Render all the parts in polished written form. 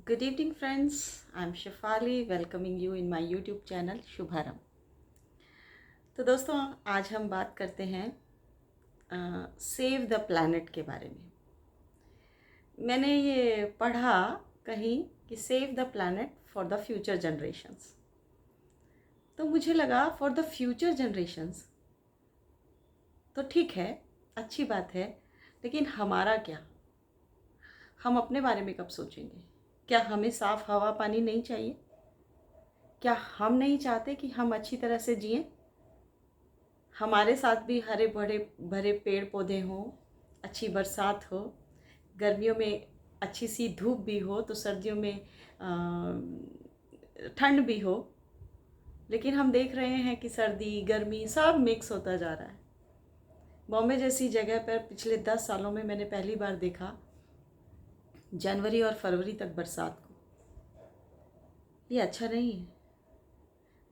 Good evening, friends. I'm Shafali, welcoming you in my YouTube channel शुभारंभ। तो दोस्तों, आज हम बात करते हैं सेव द प्लैनेट के बारे में। मैंने ये पढ़ा कहीं कि save the planet for the future generations. तो मुझे लगा फॉर द फ्यूचर जनरेशंस तो ठीक है, अच्छी बात है, लेकिन हमारा क्या? हम अपने बारे में कब सोचेंगे? क्या हमें साफ़ हवा पानी नहीं चाहिए? क्या हम नहीं चाहते कि हम अच्छी तरह से जिएं? हमारे साथ भी हरे भरे भरे पेड़ पौधे हों, अच्छी बरसात हो, गर्मियों में अच्छी सी धूप भी हो तो सर्दियों में ठंड भी हो। लेकिन हम देख रहे हैं कि सर्दी गर्मी सब मिक्स होता जा रहा है। बॉम्बे जैसी जगह पर पिछले 10 सालों में मैंने पहली बार देखा जनवरी और फरवरी तक बरसात को। ये अच्छा नहीं है,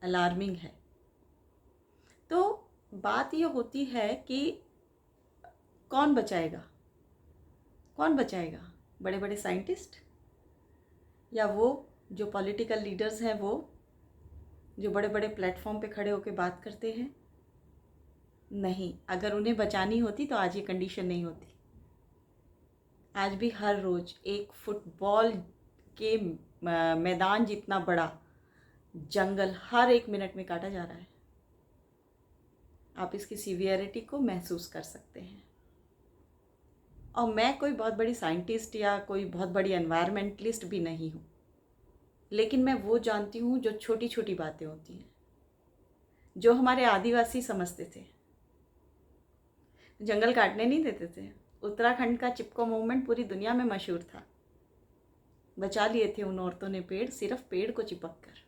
अलार्मिंग है। तो बात ये होती है कि कौन बचाएगा? कौन बचाएगा? बड़े बड़े साइंटिस्ट, या वो जो पॉलिटिकल लीडर्स हैं, वो जो बड़े बड़े प्लेटफॉर्म पे खड़े होकर बात करते हैं? नहीं, अगर उन्हें बचानी होती तो आज ये कंडीशन नहीं होती। आज भी हर रोज़ एक फुटबॉल के मैदान जितना बड़ा जंगल हर एक मिनट में काटा जा रहा है। आप इसकी सीवियरिटी को महसूस कर सकते हैं। और मैं कोई बहुत बड़ी साइंटिस्ट या कोई बहुत बड़ी एनवायरमेंटलिस्ट भी नहीं हूँ, लेकिन मैं वो जानती हूँ जो छोटी छोटी बातें होती हैं, जो हमारे आदिवासी समझते थे। जंगल काटने नहीं देते थे। उत्तराखंड का चिपको मूवमेंट पूरी दुनिया में मशहूर था। बचा लिए थे उन औरतों ने पेड़, सिर्फ पेड़ को चिपक कर।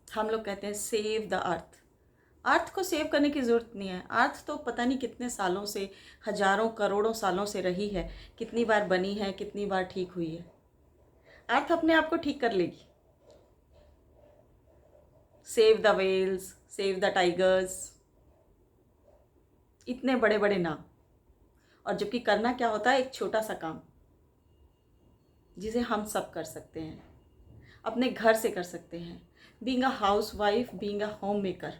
हम लोग कहते हैं सेव द अर्थ। अर्थ को सेव करने की ज़रूरत नहीं है। अर्थ तो पता नहीं कितने सालों से, हजारों करोड़ों सालों से रही है, कितनी बार बनी है, कितनी बार ठीक हुई है। अर्थ अपने आप को ठीक कर लेगी। Save the whales, save the tigers, इतने बड़े बड़े नाम, और जबकि करना क्या होता है? एक छोटा सा काम जिसे हम सब कर सकते हैं, अपने घर से कर सकते हैं। Being a house wife, being a home maker,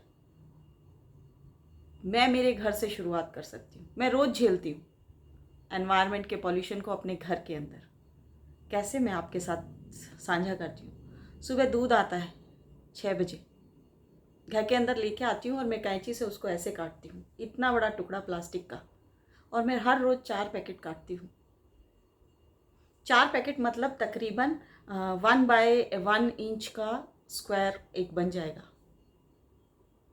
मैं मेरे घर से शुरुआत कर सकती हूँ। मैं रोज़ झेलती हूँ एनवायरनमेंट के पॉल्यूशन को अपने घर के अंदर। कैसे? मैं आपके साथ साझा करती हूँ। सुबह दूध आता है 6 बजे, घर के अंदर लेके आती हूँ और मैं कैंची से उसको ऐसे काटती हूँ, इतना बड़ा टुकड़ा प्लास्टिक का। और मैं हर रोज़ 4 पैकेट काटती हूँ। 4 पैकेट मतलब तकरीबन 1 बाय 1 इंच का स्क्वायर एक बन जाएगा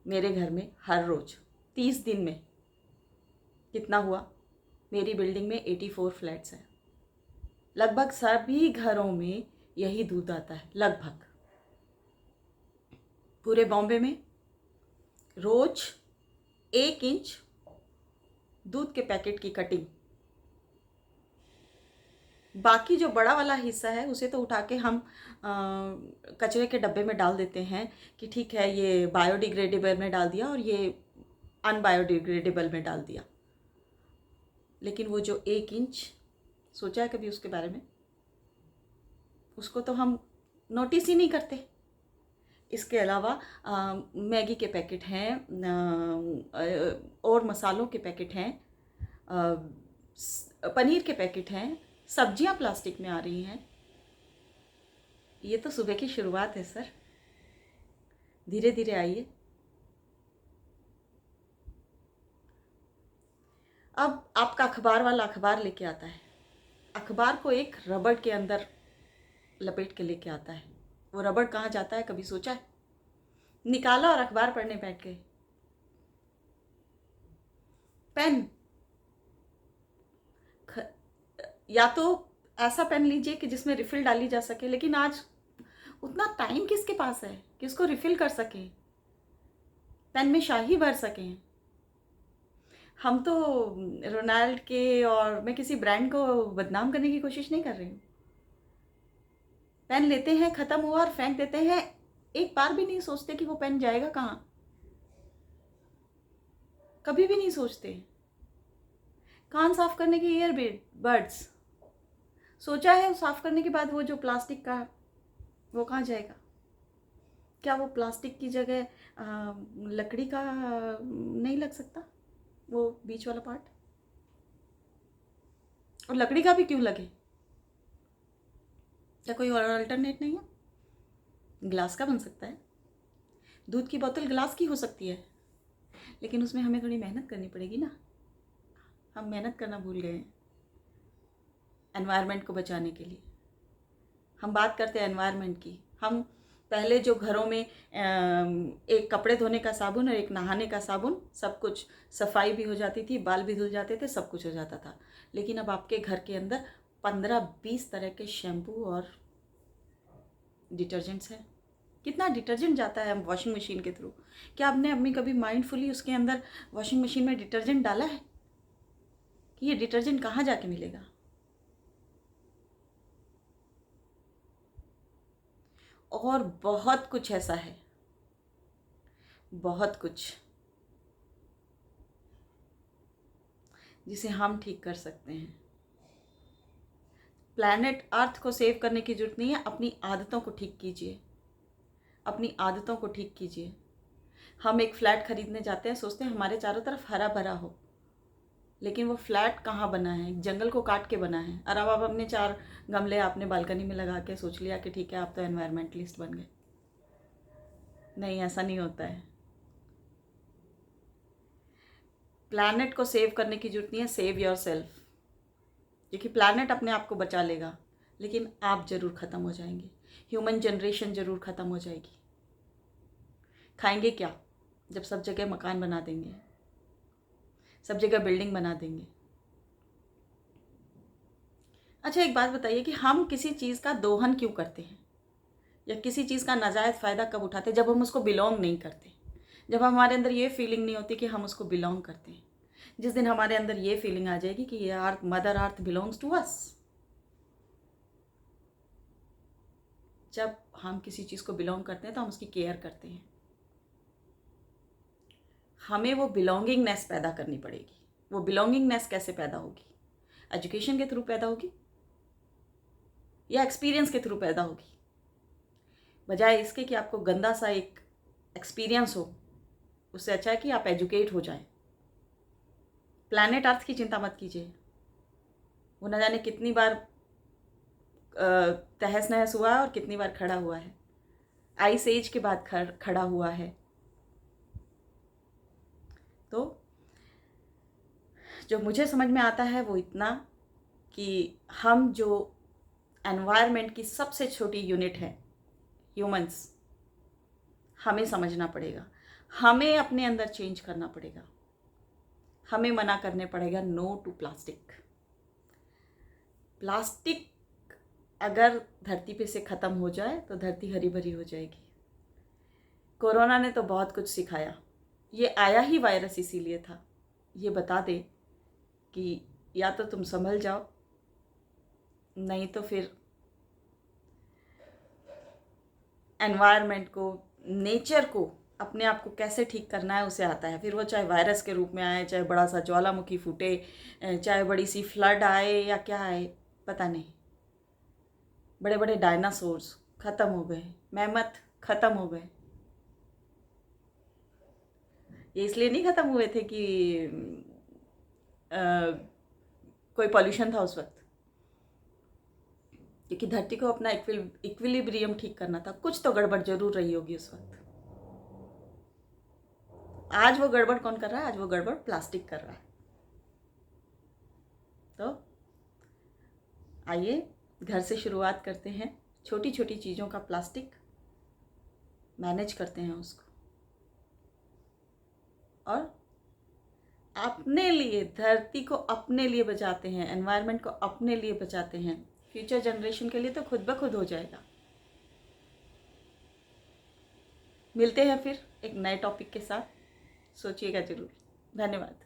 मेरे घर में हर रोज़। 30 दिन में कितना हुआ? मेरी बिल्डिंग में 84 फ्लैट्स हैं। लगभग सभी घरों में यही दूध आता है। लगभग पूरे बॉम्बे में रोज 1 इंच दूध के पैकेट की कटिंग। बाकी जो बड़ा वाला हिस्सा है उसे तो उठा के हम कचरे के डब्बे में डाल देते हैं कि ठीक है, ये बायोडिग्रेडेबल में डाल दिया और ये अनबायोडिग्रेडेबल में डाल दिया। लेकिन वो जो 1 इंच, सोचा है कभी उसके बारे में? उसको तो हम नोटिस ही नहीं करते। इसके अलावा मैगी के पैकेट हैं, और मसालों के पैकेट हैं, पनीर के पैकेट हैं, सब्जियां प्लास्टिक में आ रही हैं। ये तो सुबह की शुरुआत है सर, धीरे धीरे आइए। अब आपका अखबार वाला अखबार लेके आता है, अखबार को एक रबड़ के अंदर लपेट के लेके आता है। वो रबड़ कहाँ जाता है, कभी सोचा है? निकाला और अखबार पढ़ने बैठ गए। पेन, या तो ऐसा पेन लीजिए कि जिसमें रिफिल डाली जा सके, लेकिन आज उतना टाइम किसके पास है कि उसको रिफिल कर सकें, पेन में शाही भर सकें? हम तो रोनाल्ड के, और मैं किसी ब्रांड को बदनाम करने की कोशिश नहीं कर रही हूँ। पेन लेते हैं, ख़त्म हुआ और फेंक देते हैं। एक बार भी नहीं सोचते कि वो पेन जाएगा कहाँ। कभी भी नहीं सोचते। कान साफ करने के ईयर बड्स, सोचा है साफ़ करने के बाद वो जो प्लास्टिक का, वो कहाँ जाएगा? क्या वो प्लास्टिक की जगह लकड़ी का नहीं लग सकता, वो बीच वाला पार्ट? और लकड़ी का भी क्यों लगे? क्या कोई और अल्टरनेट नहीं है? ग्लास का बन सकता है। दूध की बोतल ग्लास की हो सकती है, लेकिन उसमें हमें थोड़ी मेहनत करनी पड़ेगी ना। हम मेहनत करना भूल गए हैं एनवायरनमेंट को बचाने के लिए। हम बात करते हैं एनवायरनमेंट की। हम पहले जो घरों में एक कपड़े धोने का साबुन और एक नहाने का साबुन, सब कुछ सफाई भी हो जाती थी, बाल भी धुल जाते थे, सब कुछ हो जाता था। लेकिन अब आपके घर के अंदर 15-20 तरह के शैम्पू और डिटर्जेंट्स हैं। कितना डिटर्जेंट जाता है हम वॉशिंग मशीन के थ्रू। क्या आपने अपनी कभी माइंडफुली उसके अंदर वॉशिंग मशीन में डिटर्जेंट डाला है कि ये डिटर्जेंट कहाँ जाके मिलेगा? और बहुत कुछ ऐसा है, बहुत कुछ जिसे हम ठीक कर सकते हैं। प्लैनेट अर्थ को सेव करने की जरूरत नहीं है, अपनी आदतों को ठीक कीजिए, अपनी आदतों को ठीक कीजिए। हम एक फ्लैट खरीदने जाते हैं, सोचते हैं हमारे चारों तरफ हरा भरा हो, लेकिन वो फ्लैट कहाँ बना है? एक जंगल को काट के बना है। और अब आप अपने 4 गमले आपने बालकनी में लगा के सोच लिया कि ठीक है आप तो एनवायरमेंटलिस्ट बन गए। नहीं, ऐसा नहीं होता है। प्लैनेट को सेव करने की जरूरत नहीं है, सेव योर सेल्फ। क्योंकि प्लैनेट अपने आप को बचा लेगा, लेकिन आप ज़रूर ख़त्म हो जाएंगे। ह्यूमन जनरेशन ज़रूर ख़त्म हो जाएगी। खाएंगे क्या जब सब जगह मकान बना देंगे, सब जगह बिल्डिंग बना देंगे? अच्छा, एक बात बताइए कि हम किसी चीज़ का दोहन क्यों करते हैं, या किसी चीज़ का नाजायज़ फ़ायदा कब उठाते हैं? जब हम उसको बिलोंग नहीं करते, जब हमारे अंदर ये फीलिंग नहीं होती कि हम उसको बिलोंग करते हैं। जिस दिन हमारे अंदर ये फीलिंग आ जाएगी कि ये earth, mother earth belongs to us, जब हम किसी चीज़ को बिलोंग करते हैं तो हम उसकी केयर करते हैं। हमें वो बिलोंगिंगनेस पैदा करनी पड़ेगी। वो बिलोंगिंगनेस कैसे पैदा होगी? एजुकेशन के थ्रू पैदा होगी या एक्सपीरियंस के थ्रू पैदा होगी? बजाय इसके कि आपको गंदा सा एक एक्सपीरियंस हो, उससे अच्छा है कि आप एजुकेट हो जाएं। प्लैनेट अर्थ की चिंता मत कीजिए, वो न जाने कितनी बार तहस नहस हुआ है और कितनी बार खड़ा हुआ है। आइस एज के बाद खड़ा हुआ है। तो जो मुझे समझ में आता है वो इतना कि हम जो एनवायरनमेंट की सबसे छोटी यूनिट है, ह्यूमंस, हमें समझना पड़ेगा। हमें अपने अंदर चेंज करना पड़ेगा। हमें मना करने पड़ेगा नो टू प्लास्टिक। प्लास्टिक अगर धरती पे से ख़त्म हो जाए तो धरती हरी भरी हो जाएगी। कोरोना ने तो बहुत कुछ सिखाया। ये आया ही वायरस इसीलिए था, ये बता दे कि या तो तुम संभल जाओ, नहीं तो फिर एनवायरनमेंट को, नेचर को, अपने आप को कैसे ठीक करना है उसे आता है। फिर वो चाहे वायरस के रूप में आए, चाहे बड़ा सा ज्वालामुखी फूटे, चाहे बड़ी सी फ्लड आए या क्या आए, पता नहीं। बड़े बड़े डायनासोर्स ख़त्म हो गए, मैमथ ख़त्म हो गए। ये इसलिए नहीं ख़त्म हुए थे कि कोई पॉल्यूशन था उस वक्त, क्योंकि धरती को अपना इक्विलिब्रियम ठीक करना था। कुछ तो गड़बड़ जरूर रही होगी उस वक्त। आज वो गड़बड़ कौन कर रहा है? आज वो गड़बड़ प्लास्टिक कर रहा है। तो आइए घर से शुरुआत करते हैं, छोटी छोटी चीज़ों का प्लास्टिक मैनेज करते हैं उसको, और अपने लिए, धरती को अपने लिए बचाते हैं, एनवायरनमेंट को अपने लिए बचाते हैं। फ्यूचर जनरेशन के लिए तो खुद ब खुद हो जाएगा। मिलते हैं फिर एक नए टॉपिक के साथ, सोचिएगा ज़रूर। धन्यवाद।